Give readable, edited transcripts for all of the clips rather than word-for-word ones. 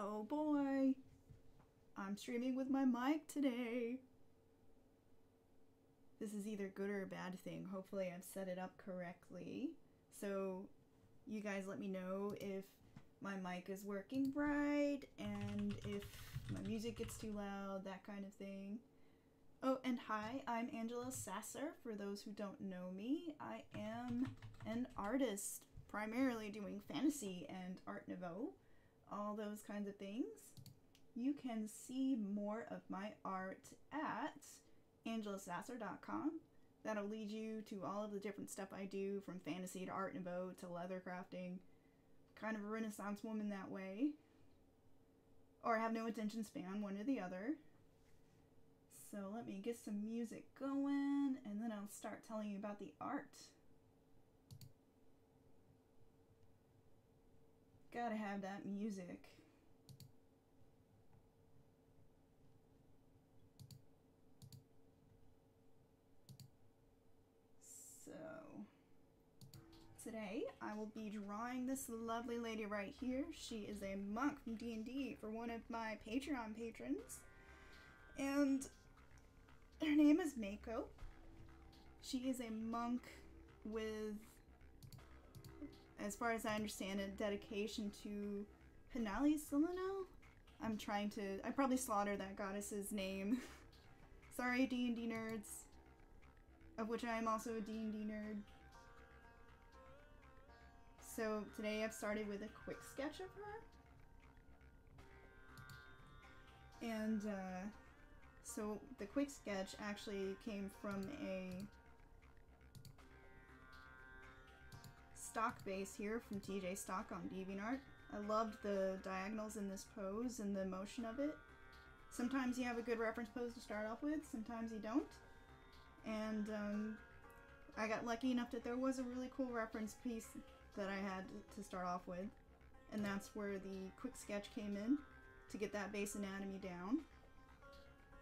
Oh boy, I'm streaming with my mic today. This is either good or a bad thing. Hopefully I've set it up correctly. So you guys let me know if my mic is working right and if my music gets too loud, that kind of thing. Oh, and hi, I'm Angela Sasser. For those who don't know me, I am an artist, primarily doing fantasy and art nouveau, all those kinds of things. You can see more of my art at angelasasser.com. That'll lead you to all of the different stuff I do, from fantasy to art nouveau to leather crafting. Kind of a Renaissance woman that way. Or have no attention span, one or the other. So let me get some music going, and then I'll start telling you about the art. Gotta have that music. So today I will be drawing this lovely lady right here. She is a monk from D&D for one of my Patreon patrons, and her name is Mako. She is a monk with, as far as I understand it, dedication to Hinali Silano. I probably slaughtered that goddess's name. Sorry, D&D nerds, of which I am also a D&D nerd. So today I've started with a quick sketch of her. And so the quick sketch actually came from a stock base here from TJ Stock on DeviantArt. I loved the diagonals in this pose and the motion of it. Sometimes you have a good reference pose to start off with, sometimes you don't. And I got lucky enough that there was a really cool reference piece that I had to start off with. And that's where the quick sketch came in, to get that base anatomy down.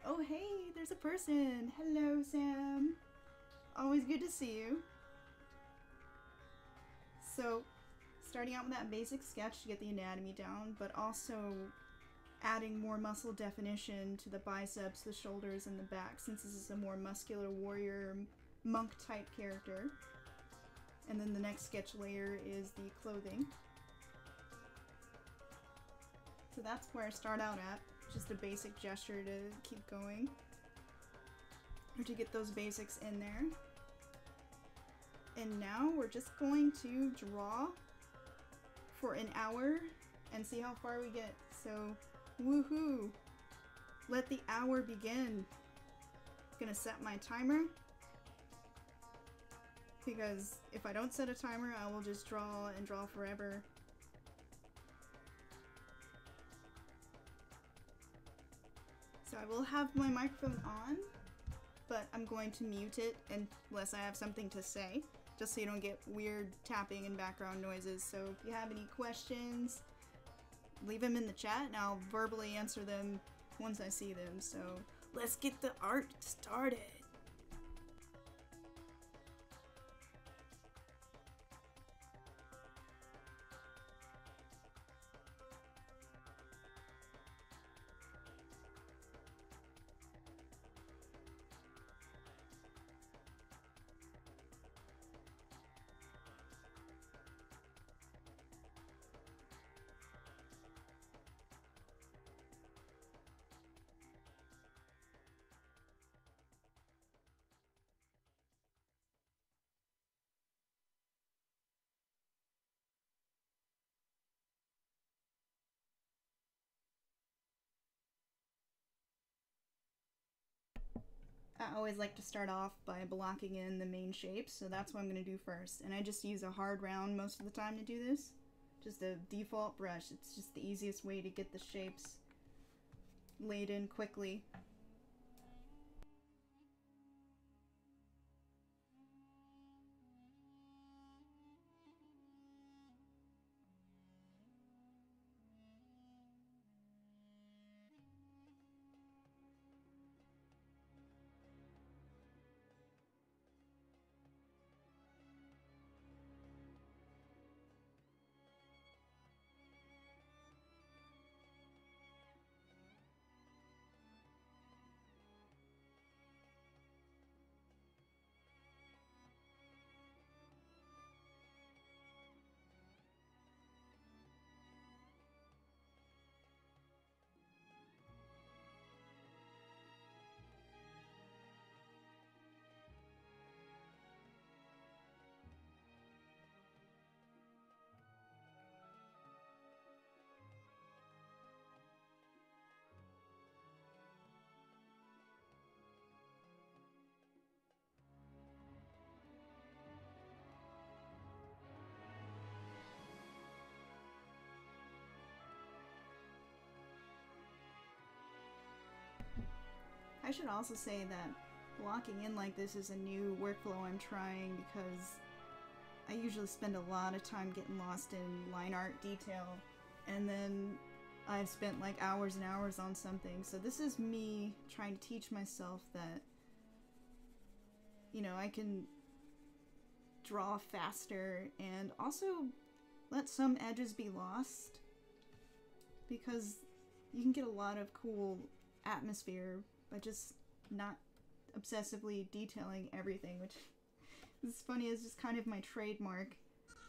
Oh hey, there's a person! Hello, Sam! Always good to see you. So, starting out with that basic sketch to get the anatomy down, but also adding more muscle definition to the biceps, the shoulders, and the back, since this is a more muscular warrior, monk-type character. And then the next sketch layer is the clothing. So that's where I start out at. Just a basic gesture to keep going, or to get those basics in there. And now we're just going to draw for an hour and see how far we get. So, woohoo! Let the hour begin. I'm gonna set my timer, because if I don't set a timer, I will just draw and draw forever. So I will have my microphone on, but I'm going to mute it unless I have something to say, just so you don't get weird tapping and background noises. So if you have any questions, leave them in the chat and I'll verbally answer them once I see them. So let's get the art started. I always like to start off by blocking in the main shapes, so that's what I'm going to do first. And I just use a hard round most of the time to do this. Just a default brush. It's just the easiest way to get the shapes laid in quickly. I should also say that blocking in like this is a new workflow I'm trying because I usually spend a lot of time getting lost in line art detail, and then I've spent like hours and hours on something. So this is me trying to teach myself that, you know, I can draw faster and also let some edges be lost, because you can get a lot of cool atmosphere by just not obsessively detailing everything, which is funny, is just kind of my trademark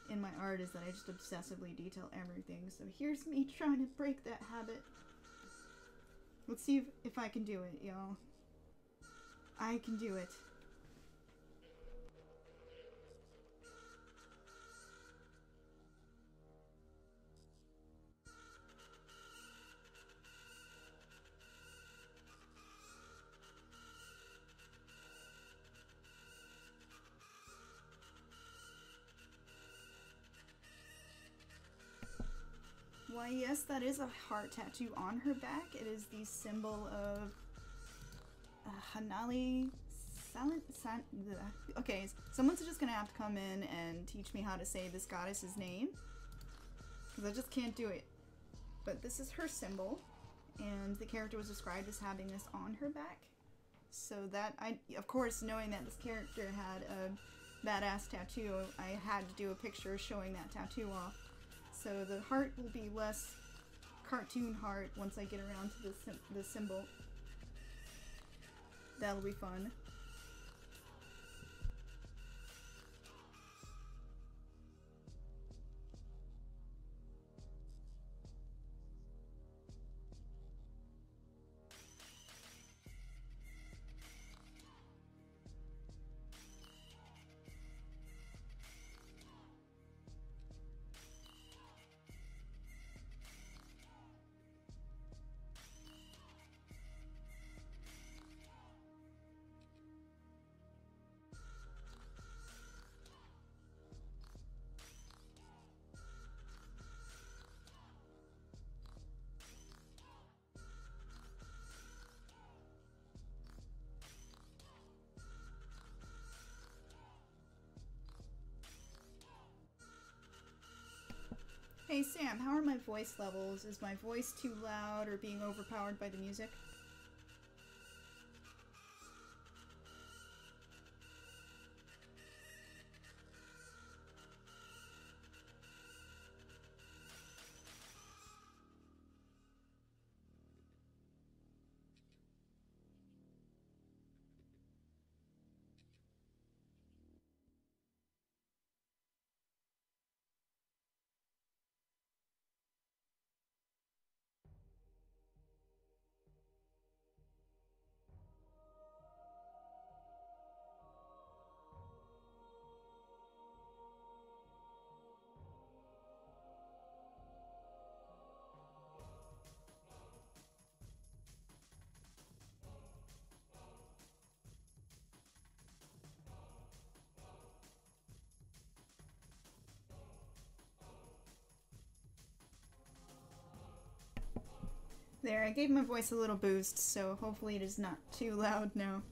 in my art, is that I just obsessively detail everything. So here's me trying to break that habit. Let's see if I can do it, y'all. I can do it. Why, yes, that is a heart tattoo on her back. It is the symbol of Hanali okay, someone's just gonna have to come in and teach me how to say this goddess's name, because I just can't do it. But this is her symbol, and the character was described as having this on her back. So that, of course, knowing that this character had a badass tattoo, I had to do a picture showing that tattoo off. So the heart will be less cartoon heart once I get around to the symbol. That'll be fun. Hey Sam, how are my voice levels? Is my voice too loud or being overpowered by the music? There, I gave my voice a little boost, so hopefully it is not too loud now.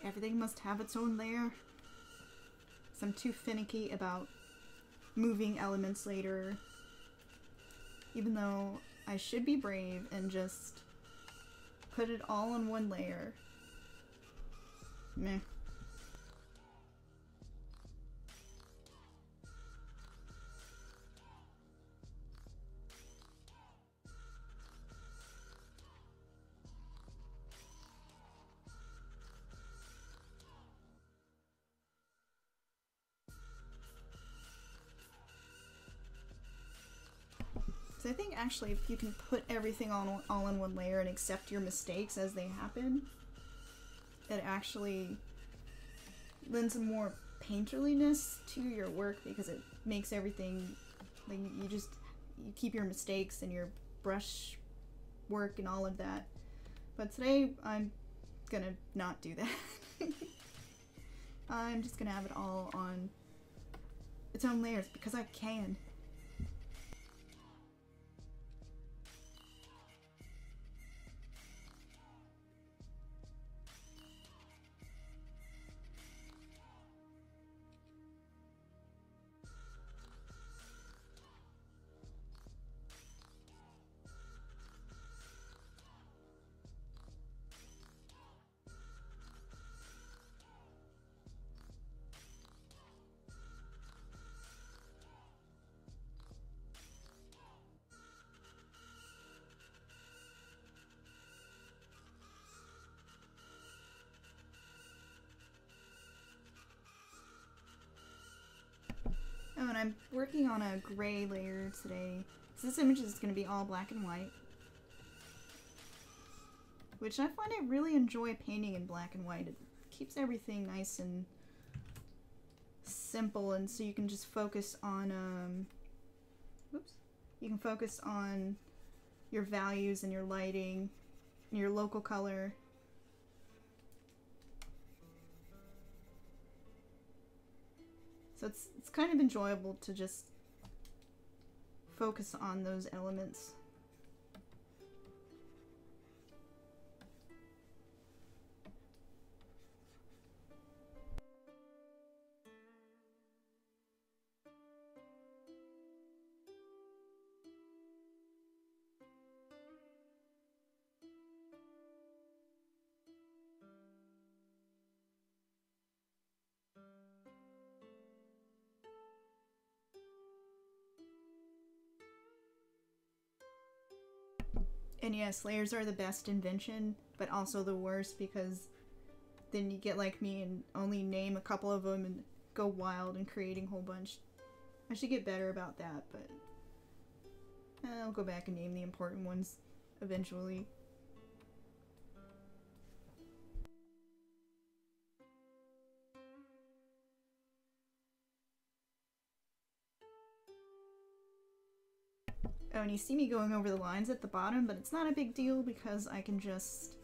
everything must have its own layer. So I'm too finicky about moving elements later. Even though I should be brave and just put it all on one layer. Meh. So I think actually if you can put everything on all in one layer and accept your mistakes as they happen, it actually lends a more painterliness to your work because it makes everything, like, you keep your mistakes and your brush work and all of that. But today I'm gonna not do that. I'm just gonna have it all on its own layers because I can. Oh, and I'm working on a gray layer today. So this image is going to be all black and white. Which I find I really enjoy painting in black and white. It keeps everything nice and simple, and so you can just focus on, you can focus on your values and your lighting and your local color. So it's kind of enjoyable to just focus on those elements. And yes, layers are the best invention, but also the worst because then you get like me and only name a couple of them and go wild and creating a whole bunch. I should get better about that, but I'll go back and name the important ones eventually. Oh, and you see me going over the lines at the bottom, but it's not a big deal because I can just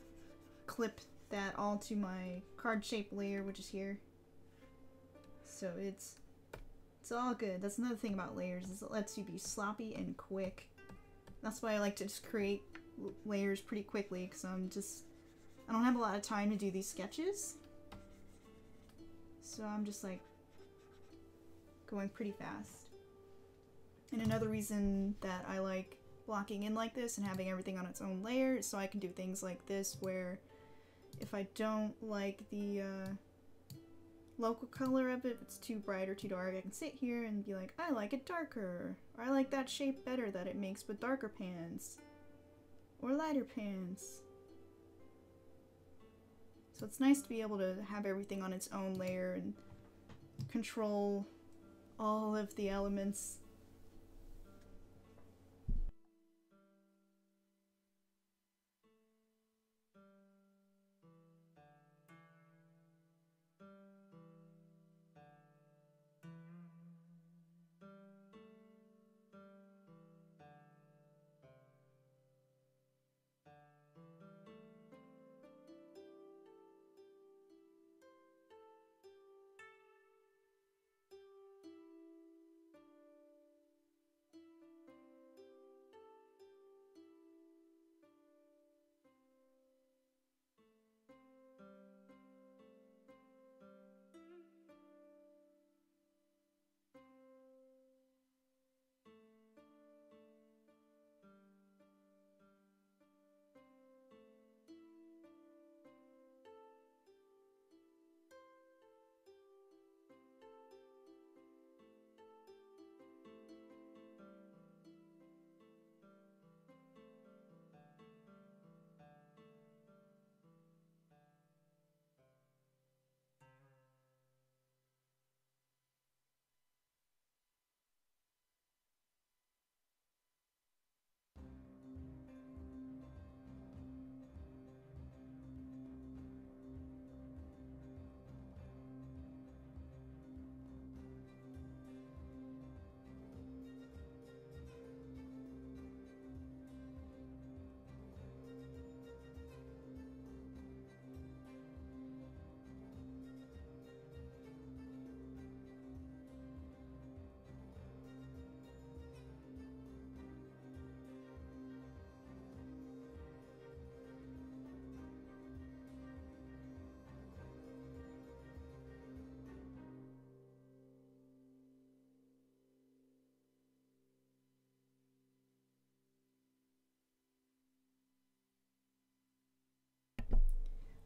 clip that all to my card-shaped layer, which is here. So it's all good. That's another thing about layers, is it lets you be sloppy and quick. That's why I like to just create layers pretty quickly, because I don't have a lot of time to do these sketches. So I'm just like going pretty fast. And another reason that I like blocking in like this and having everything on its own layer is so I can do things like this where if I don't like the local color of it, if it's too bright or too dark, I can sit here and be like, I like it darker, or I like that shape better that it makes with darker pans or lighter pans. So it's nice to be able to have everything on its own layer and control all of the elements.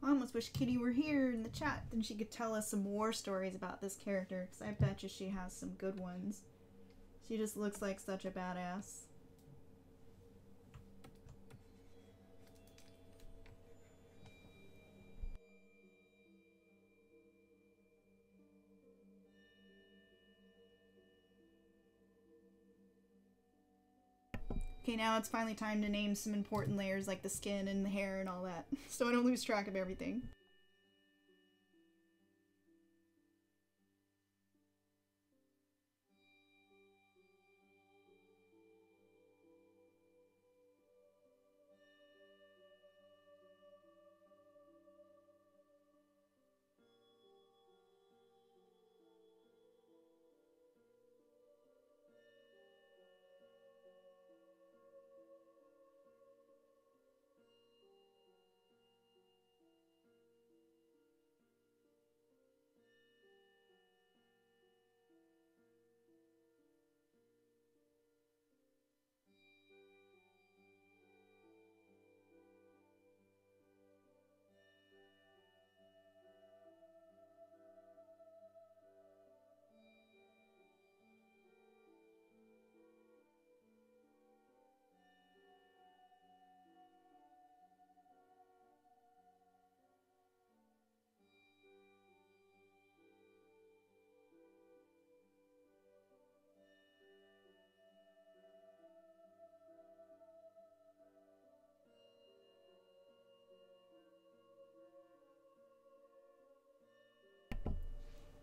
I almost wish Kitty were here in the chat, then she could tell us some more stories about this character, because I bet you she has some good ones. She just looks like such a badass. Okay, now it's finally time to name some important layers like the skin and the hair and all that, so I don't lose track of everything.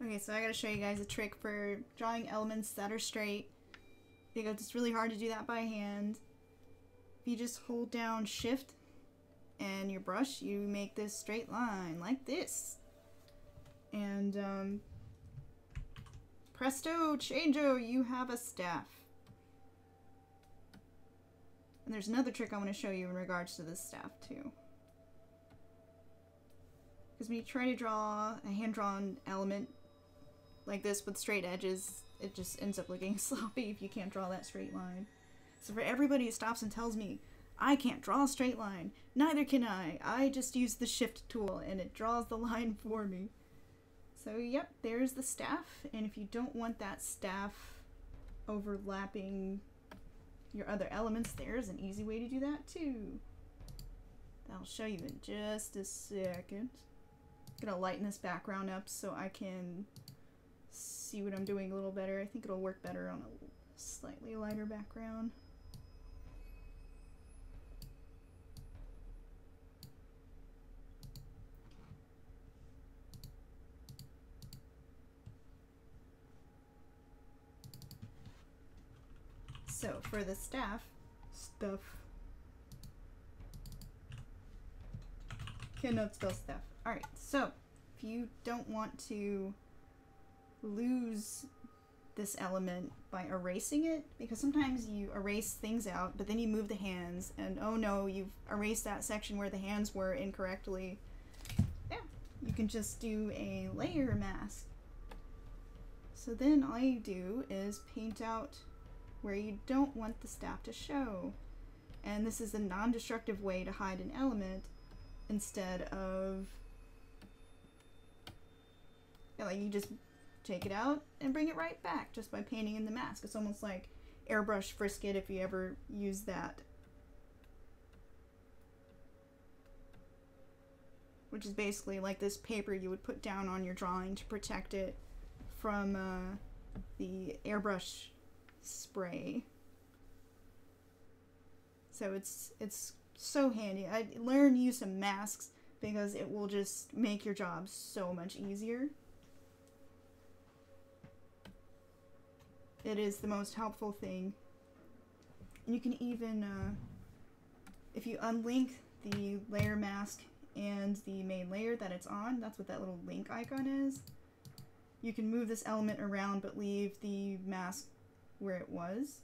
Okay, so I gotta show you guys a trick for drawing elements that are straight, because it's really hard to do that by hand. If you just hold down Shift and your brush, you make this straight line, like this. And, presto, changeo, you have a staff. And there's another trick I want to show you in regards to this staff, too. Because when you try to draw a hand-drawn element like this with straight edges, it just ends up looking sloppy if you can't draw that straight line. So for everybody who stops and tells me, I can't draw a straight line, neither can I just use the Shift tool and it draws the line for me. So yep, there's the staff, and if you don't want that staff overlapping your other elements, there's an easy way to do that too. I'll show you in just a second. I'm gonna lighten this background up so I can see what I'm doing a little better. I think it'll work better on a slightly lighter background. So for the stuff, cannot spell stuff. Alright, so if you don't want to lose this element by erasing it, because sometimes you erase things out, but then you move the hands, and oh no, you've erased that section where the hands were incorrectly. Yeah, you can just do a layer mask. So then all you do is paint out where you don't want the staff to show. And this is a non-destructive way to hide an element instead of, like, you just take it out and bring it right back just by painting in the mask. It's almost like airbrush frisket if you ever use that. Which is basically like this paper you would put down on your drawing to protect it from the airbrush spray. So it's so handy. I learned use some masks because it will just make your job so much easier. It is the most helpful thing. And you can even, if you unlink the layer mask and the main layer that it's on, that's what that little link icon is, you can move this element around but leave the mask where it was,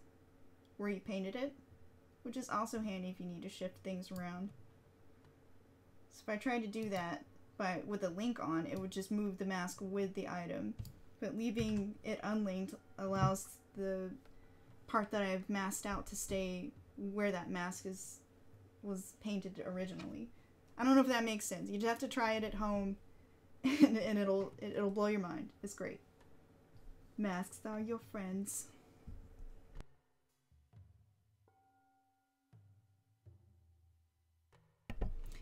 where you painted it, which is also handy if you need to shift things around. So if I tried to do that with a link on, it would just move the mask with the item. But leaving it unlinked allows the part that I've masked out to stay where that mask was painted originally. I don't know if that makes sense. You just have to try it at home, and it'll blow your mind. It's great. Masks are your friends.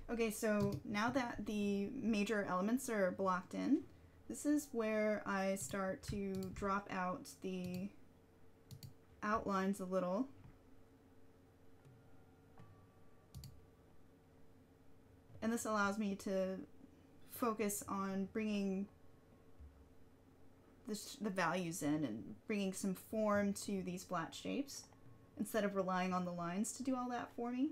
Okay, so now that the major elements are blocked in, this is where I start to drop out the outlines a little. And this allows me to focus on bringing the values in and bringing some form to these flat shapes instead of relying on the lines to do all that for me.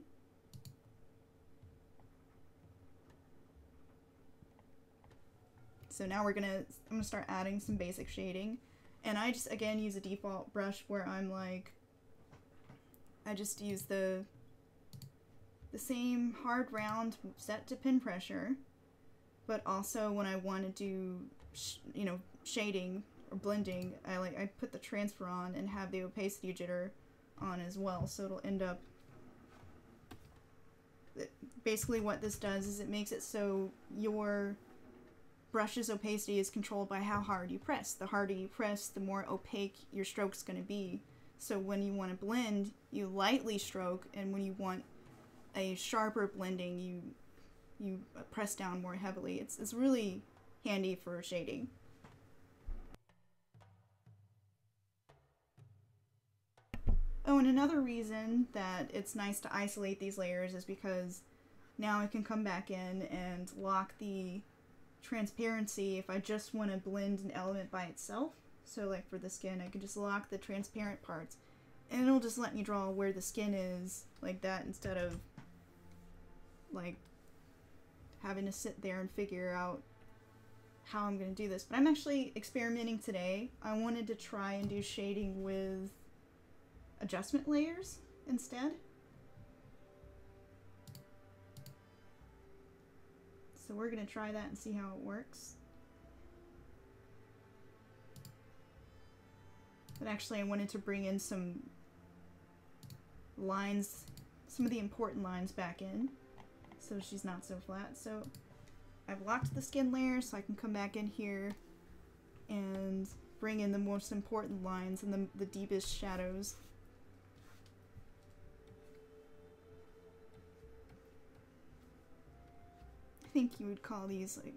So now I'm gonna start adding some basic shading, and I just again use a default brush where I'm like, I just use the same hard round set to pin pressure, but also when I want to do shading or blending, I put the transfer on and have the opacity jitter on as well, so it'll end up. Basically, what this does is it makes it so your brush's opacity is controlled by how hard you press. The harder you press, the more opaque your stroke's going to be. So when you want to blend, you lightly stroke, and when you want a sharper blending, you press down more heavily. It's really handy for shading. Oh, and another reason that it's nice to isolate these layers is because now I can come back in and lock the transparency if I just want to blend an element by itself. So like for the skin, I can just lock the transparent parts and it'll just let me draw where the skin is like that, instead of like having to sit there and figure out how I'm going to do this. But I'm actually experimenting today. I wanted to try and do shading with adjustment layers instead. So we're going to try that and see how it works. But actually I wanted to bring in some lines, some of the important lines back in, so she's not so flat. So I've locked the skin layer, so I can come back in here and bring in the most important lines and the deepest shadows. I think you would call these like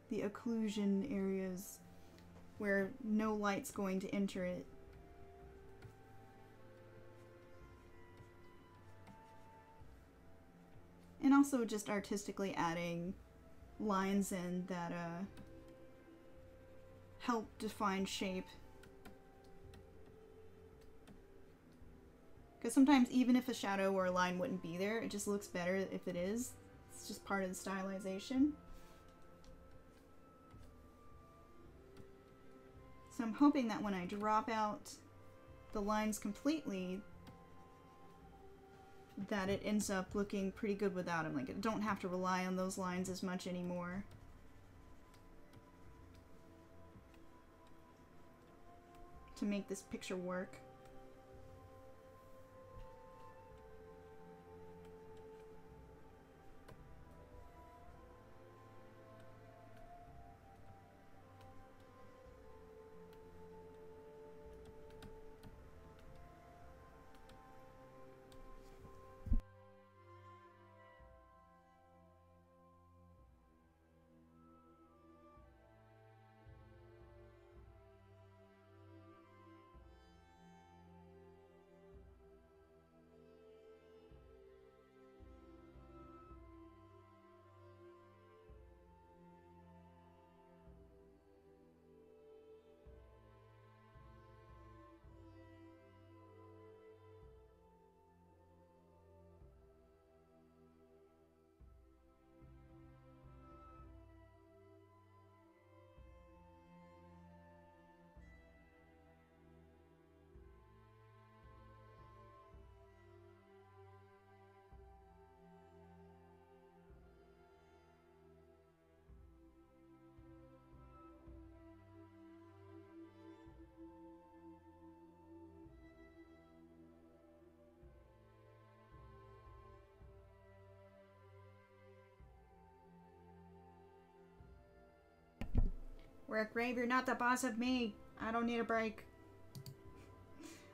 the occlusion areas, where no light's going to enter it. And also just artistically adding lines in that help define shape. Because sometimes even if a shadow or a line wouldn't be there, it just looks better if it is. It's just part of the stylization. So I'm hoping that when I drop out the lines completely, that it ends up looking pretty good without them. Like, I don't have to rely on those lines as much anymore. To make this picture work. Work rave, you're not the boss of me. I don't need a break.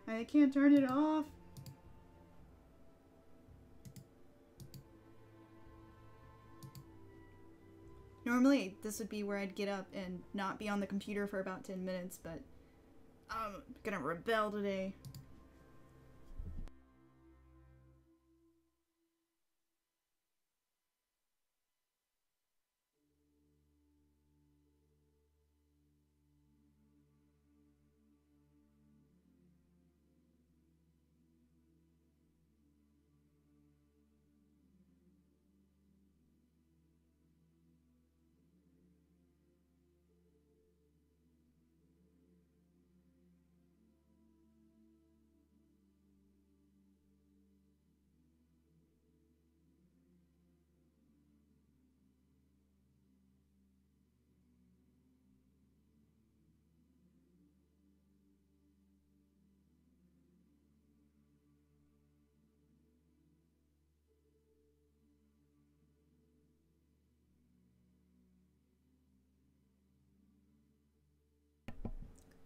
I can't turn it off. Normally, this would be where I'd get up and not be on the computer for about 10 minutes, but I'm gonna rebel today.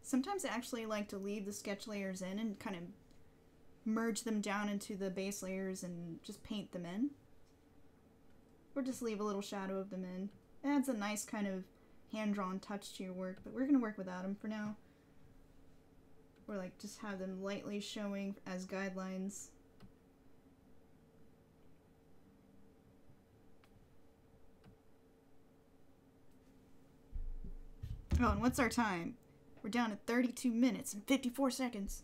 Sometimes I actually like to leave the sketch layers in and kind of merge them down into the base layers and just paint them in. Or just leave a little shadow of them in. It adds a nice kind of hand-drawn touch to your work, but we're going to work without them for now. Or like just have them lightly showing as guidelines. Oh, and what's our time? We're down to 32 minutes and 54 seconds.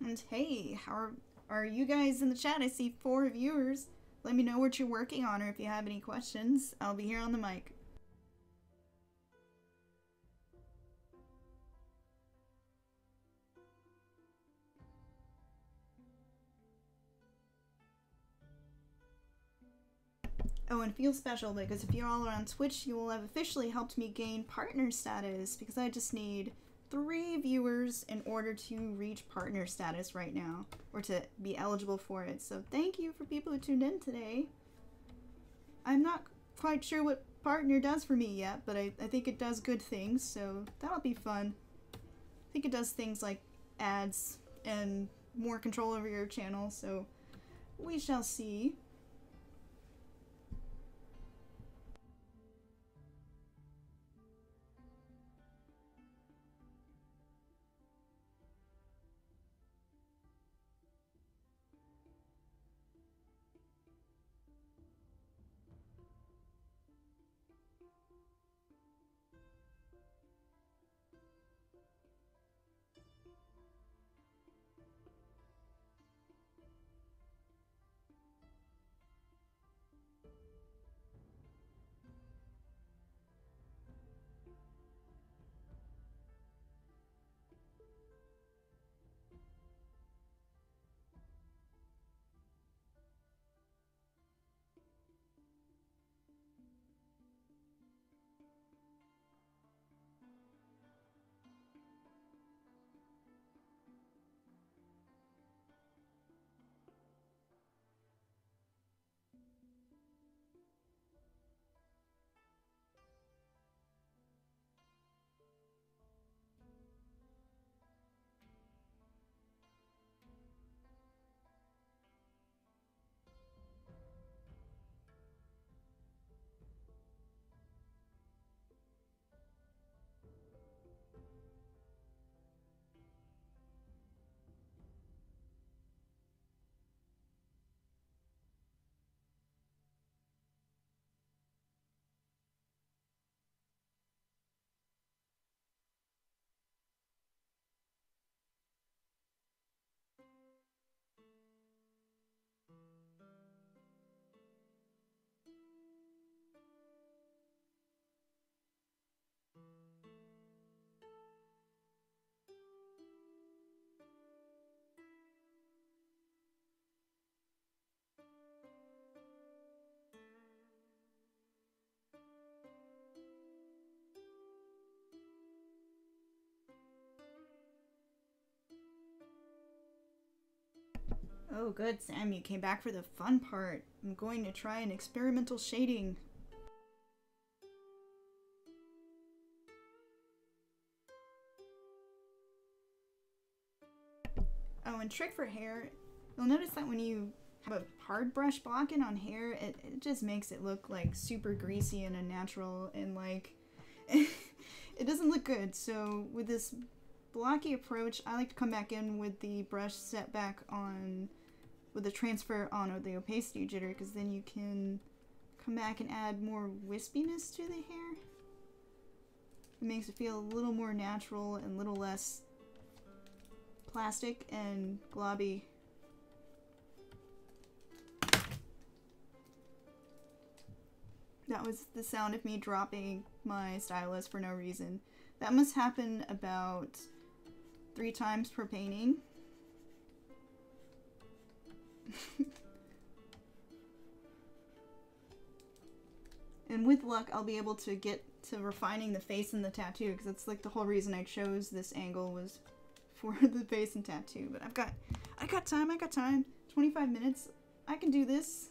And hey, how are you guys in the chat? I see 4 viewers. Let me know what you're working on or if you have any questions. I'll be here on the mic. Oh, and feel special because if you're all on Twitch, you will have officially helped me gain partner status because I just need 3 viewers in order to reach partner status right now, or to be eligible for it. So thank you for people who tuned in today. I'm not quite sure what partner does for me yet, but I think it does good things, so that'll be fun. I think it does things like ads and more control over your channel, so we shall see. Oh good, Sam, you came back for the fun part. I'm going to try an experimental shading. Oh, and trick for hair, you'll notice that when you have a hard brush blocking on hair, it just makes it look like super greasy and unnatural, and like it doesn't look good. So with this blocky approach, I like to come back in with the brush set back on with the transfer on the opacity jitter, because then you can come back and add more wispiness to the hair. It makes it feel a little more natural and a little less plastic and globby. That was the sound of me dropping my stylus for no reason. That must happen about 3 times per painting. And with luck, I'll be able to get to refining the face and the tattoo, because that's like the whole reason I chose this angle was for the face and tattoo. But I got time. 25 minutes. I can do this.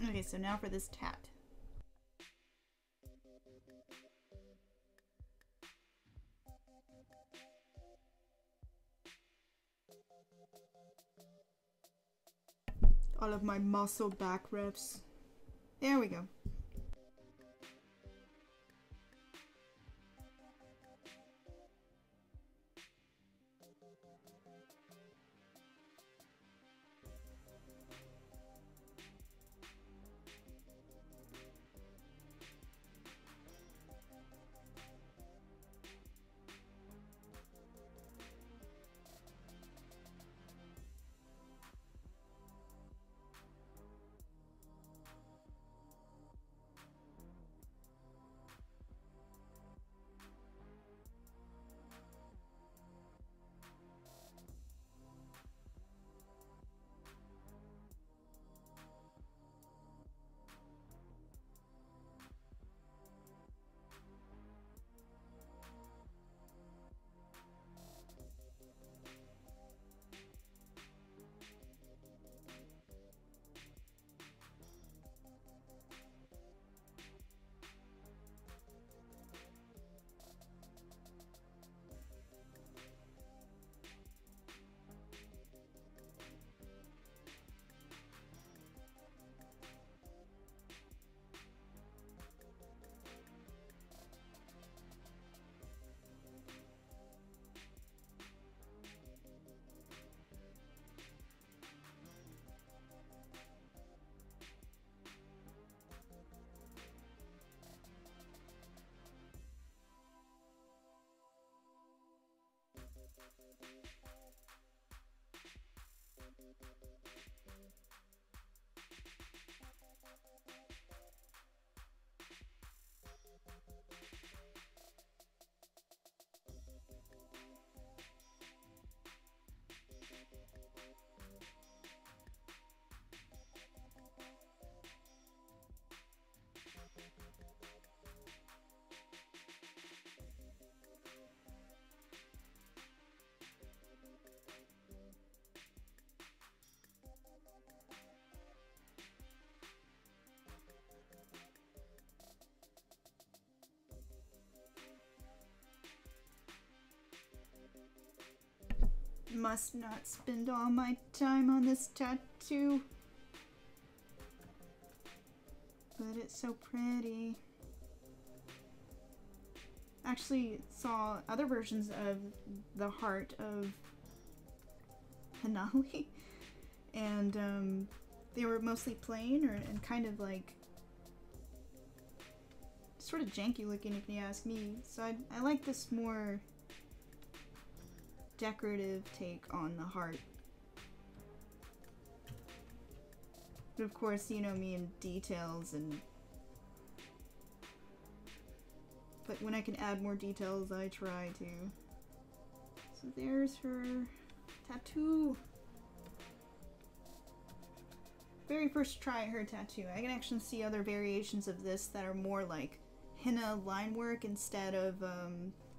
Okay, so now for this tat. All of my muscle back reps. There we go. Must not spend all my time on this tattoo. But it's so pretty. Actually saw other versions of the heart of Hanali, and they were mostly plain and kind of like sort of janky looking if you ask me. So I like this more decorative take on the heart. But of course, you know me and details, but when I can add more details, I try to. So there's her tattoo. Very first try at her tattoo. I can actually see other variations of this that are more like henna line work instead of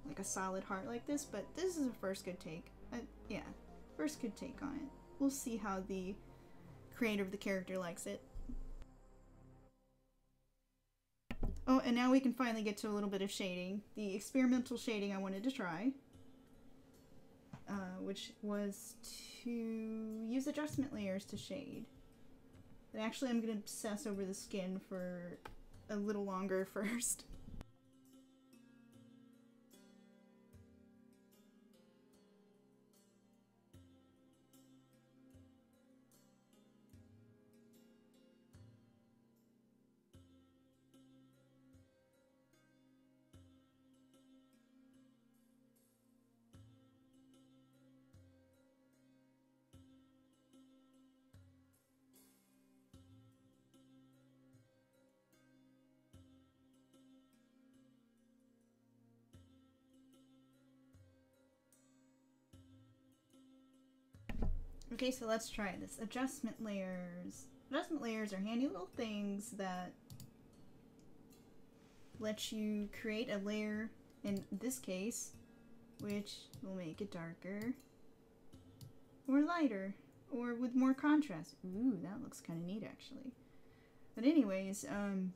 like a solid heart like this, but this is a first good take. Yeah, first good take on it. We'll see how the creator of the character likes it. Oh, and now we can finally get to a little bit of shading. The experimental shading I wanted to try, which was to use adjustment layers to shade. But actually I'm going to obsess over the skin for a little longer first. Okay, so let's try this. Adjustment layers. Adjustment layers are handy little things that let you create a layer, in this case, which will make it darker, or lighter, or with more contrast. Ooh, that looks kind of neat, actually. But anyways, in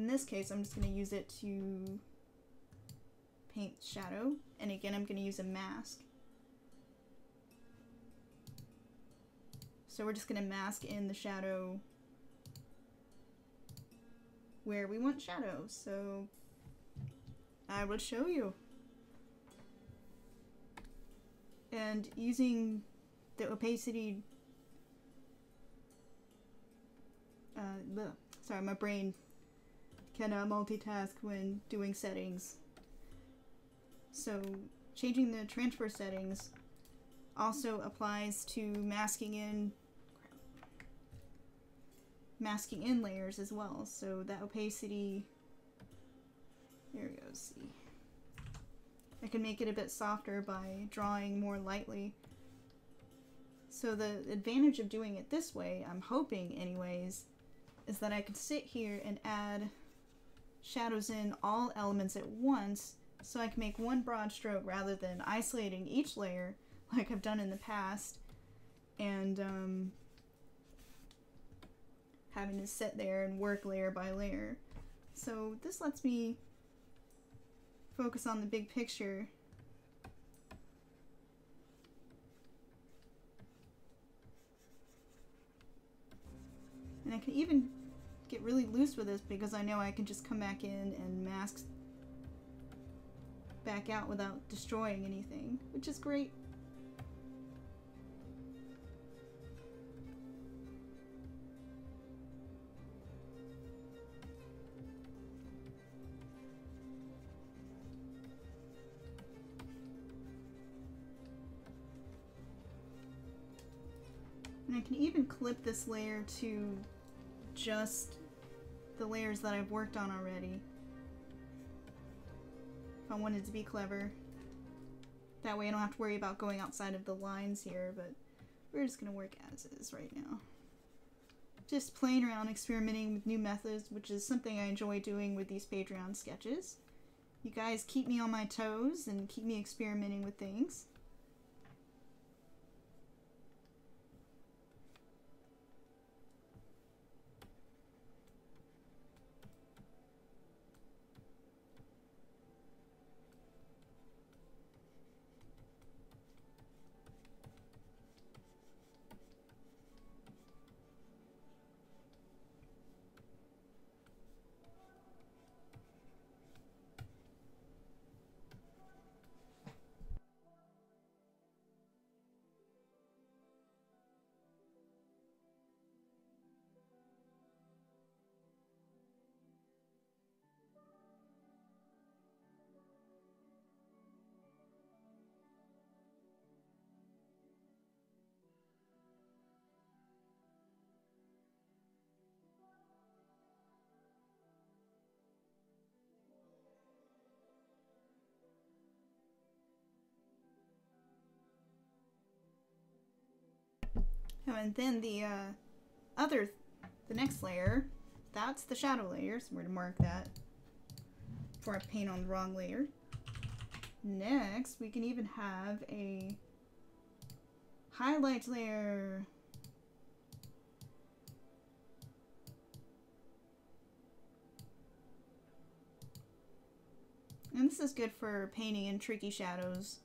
this case, I'm just going to use it to paint shadow. And again, I'm going to use a mask. So we're just going to mask in the shadow where we want shadow. So I will show you. And using the opacity, sorry, my brain cannot multitask when doing settings. So changing the transfer settings also applies to masking in layers as well. So that opacity, there we go, see. I can make it a bit softer by drawing more lightly. So the advantage of doing it this way, I'm hoping anyways, is that I can sit here and add shadows in all elements at once, so I can make one broad stroke rather than isolating each layer like I've done in the past and having to sit there and work layer by layer. So this lets me focus on the big picture. And I can even get really loose with this because I know I can just come back in and mask back out without destroying anything, which is great. And I can even clip this layer to just the layers that I've worked on already. If I wanted to be clever. That way I don't have to worry about going outside of the lines here, but we're just gonna work as is right now. Just playing around, experimenting with new methods, which is something I enjoy doing with these Patreon sketches. You guys keep me on my toes and keep me experimenting with things. Oh, and then the next layer, that's the shadow layer, so we're going to mark that before I paint on the wrong layer. Next, we can even have a highlight layer. And this is good for painting in tricky shadows.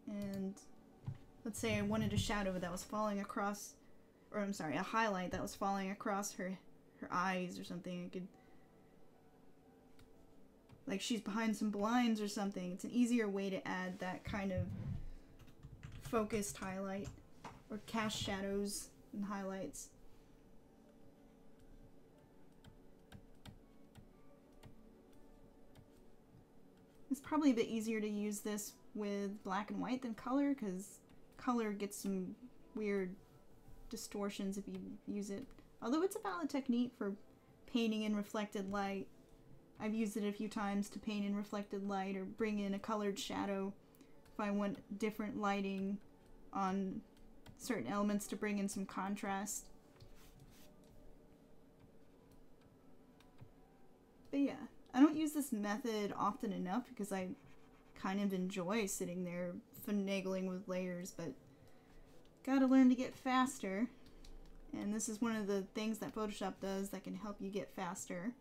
And let's say I wanted a shadow that was falling across, or I'm sorry, a highlight that was falling across her eyes or something. I could, like she's behind some blinds or something. It's an easier way to add that kind of focused highlight or cast shadows and highlights. It's probably a bit easier to use this with black and white than color, because color gets some weird distortions if you use it. Although it's a valid technique for painting in reflected light. I've used it a few times to paint in reflected light or bring in a colored shadow if I want different lighting on certain elements to bring in some contrast. But yeah, I don't use this method often enough because I kind of enjoy sitting there finagling with layers, but gotta learn to get faster. And this is one of the things that Photoshop does that can help you get faster.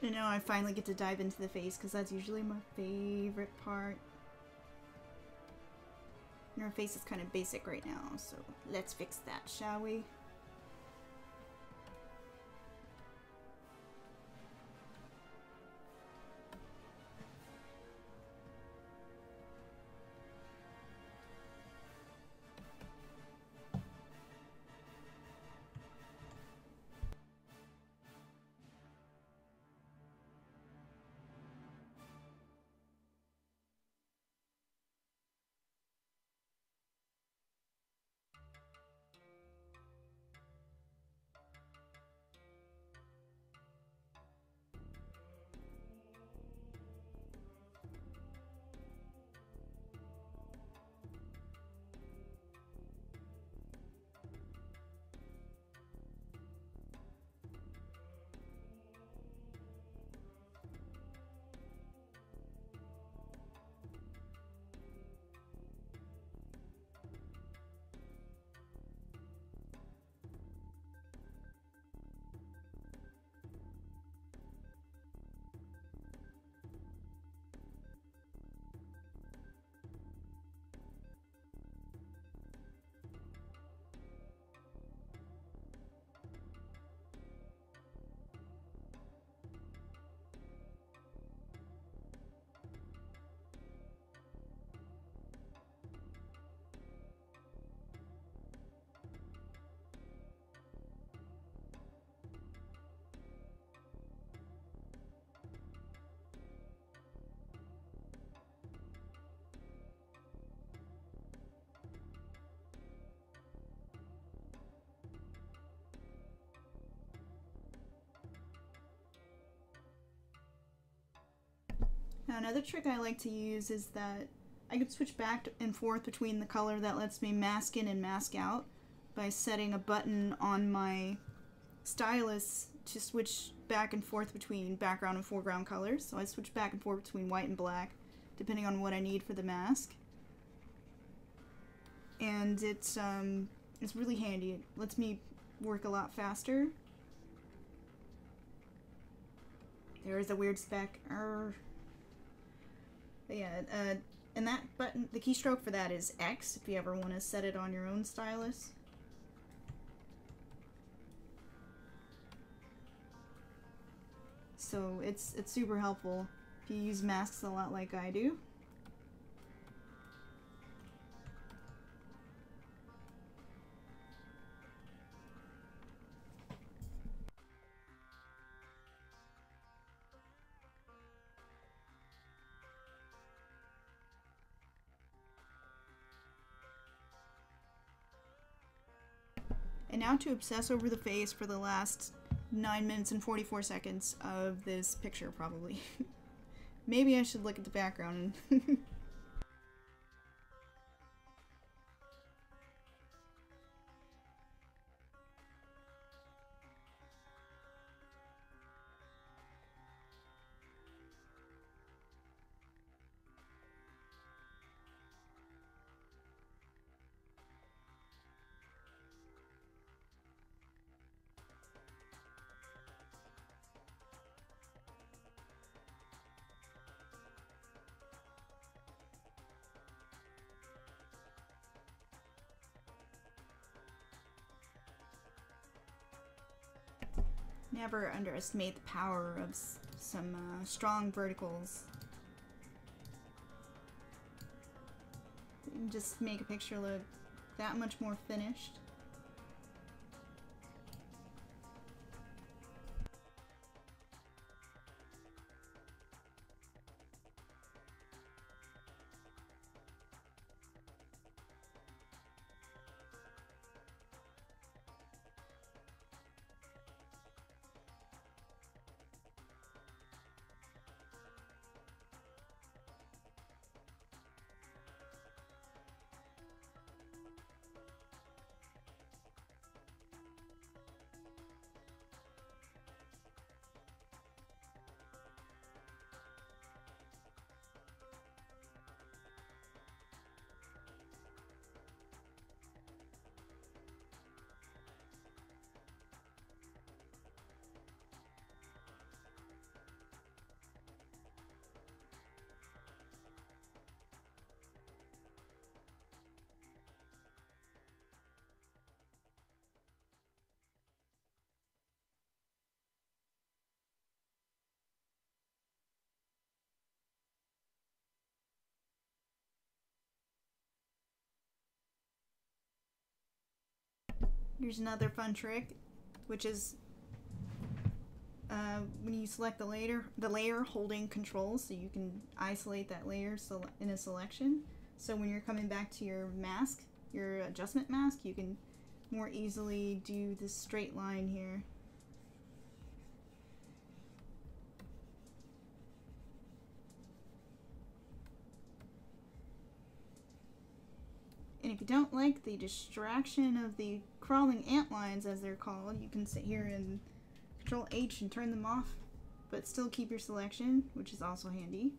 And now I finally get to dive into the face, because that's usually my favorite part. And her face is kind of basic right now, so let's fix that, shall we? Now another trick I like to use is that I can switch back and forth between the color that lets me mask in and mask out by setting a button on my stylus to switch back and forth between background and foreground colors. So I switch back and forth between white and black depending on what I need for the mask. And it's really handy. It lets me work a lot faster. There is a weird speck. But yeah, and that button, the keystroke for that is X if you ever want to set it on your own stylus. So it's super helpful if you use masks a lot like I do. And now to obsess over the face for the last 9 minutes and 44 seconds of this picture, probably. Maybe I should look at the background and Never underestimate the power of some strong verticals. Just make a picture look that much more finished. Here's another fun trick, which is when you select the layer holding control, so you can isolate that layer in a selection. So when you're coming back to your mask, your adjustment mask, you can more easily do this straight line here. And if you don't like the distraction of the crawling ant lines, as they're called, you can sit here and Control H and turn them off, but still keep your selection, which is also handy.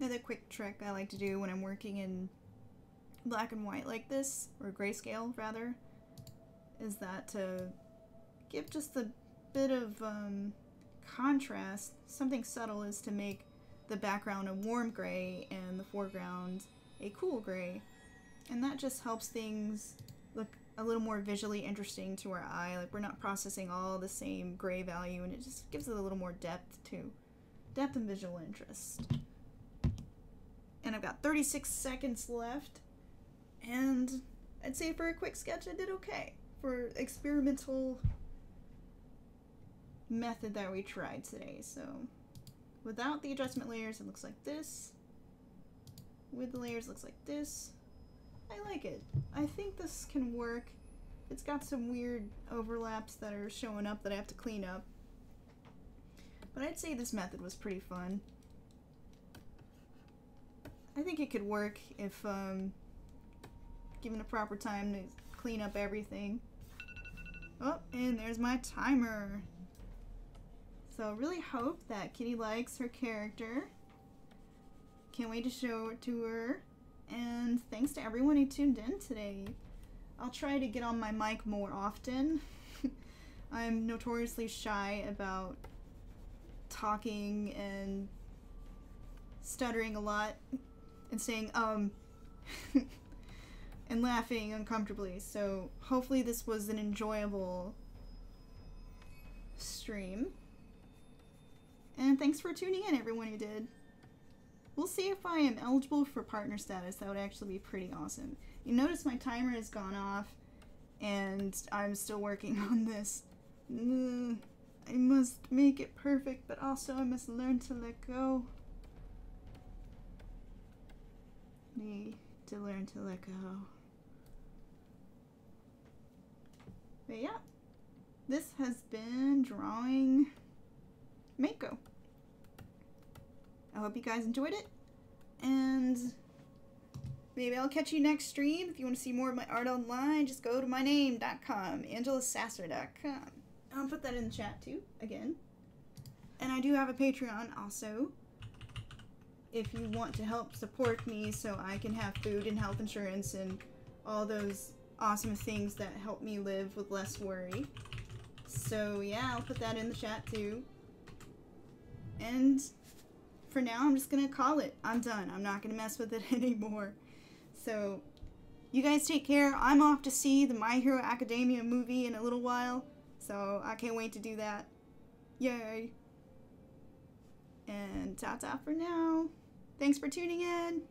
Another quick trick I like to do when I'm working in black and white like this, or grayscale rather, is that to give just a bit of contrast, something subtle, is to make the background a warm gray and the foreground a cool gray. And that just helps things look a little more visually interesting to our eye. Like, we're not processing all the same gray value, and it just gives it a little more depth too. Depth and visual interest. And I've got 36 seconds left, and I'd say for a quick sketch I did okay. For experimental method that we tried today. So without the adjustment layers it looks like this. With the layers it looks like this. I like it. I think this can work. It's got some weird overlaps that are showing up that I have to clean up. But I'd say this method was pretty fun. I think it could work if given the proper time to clean up everything. Oh, and there's my timer. So really hope that Kitty likes her character. Can't wait to show it to her. And thanks to everyone who tuned in today. I'll try to get on my mic more often. I'm notoriously shy about talking and stuttering a lot and saying and laughing uncomfortably. So hopefully this was an enjoyable stream. And thanks for tuning in, everyone who did. We'll see if I am eligible for partner status. That would actually be pretty awesome. You notice my timer has gone off, and I'm still working on this. I must make it perfect, but also I must learn to let go. Need to learn to let go. But yeah, this has been Drawing Mako. I hope you guys enjoyed it, and maybe I'll catch you next stream. If you want to see more of my art online, just go to myname.com, angelasasser.com. I'll put that in the chat too, again. And I do have a Patreon also, if you want to help support me so I can have food and health insurance and all those awesome things that help me live with less worry. So yeah, I'll put that in the chat too. And for now, I'm just gonna call it. I'm done. I'm not gonna mess with it anymore. So, you guys take care. I'm off to see the My Hero Academia movie in a little while, so I can't wait to do that. Yay! And ta-ta for now. Thanks for tuning in.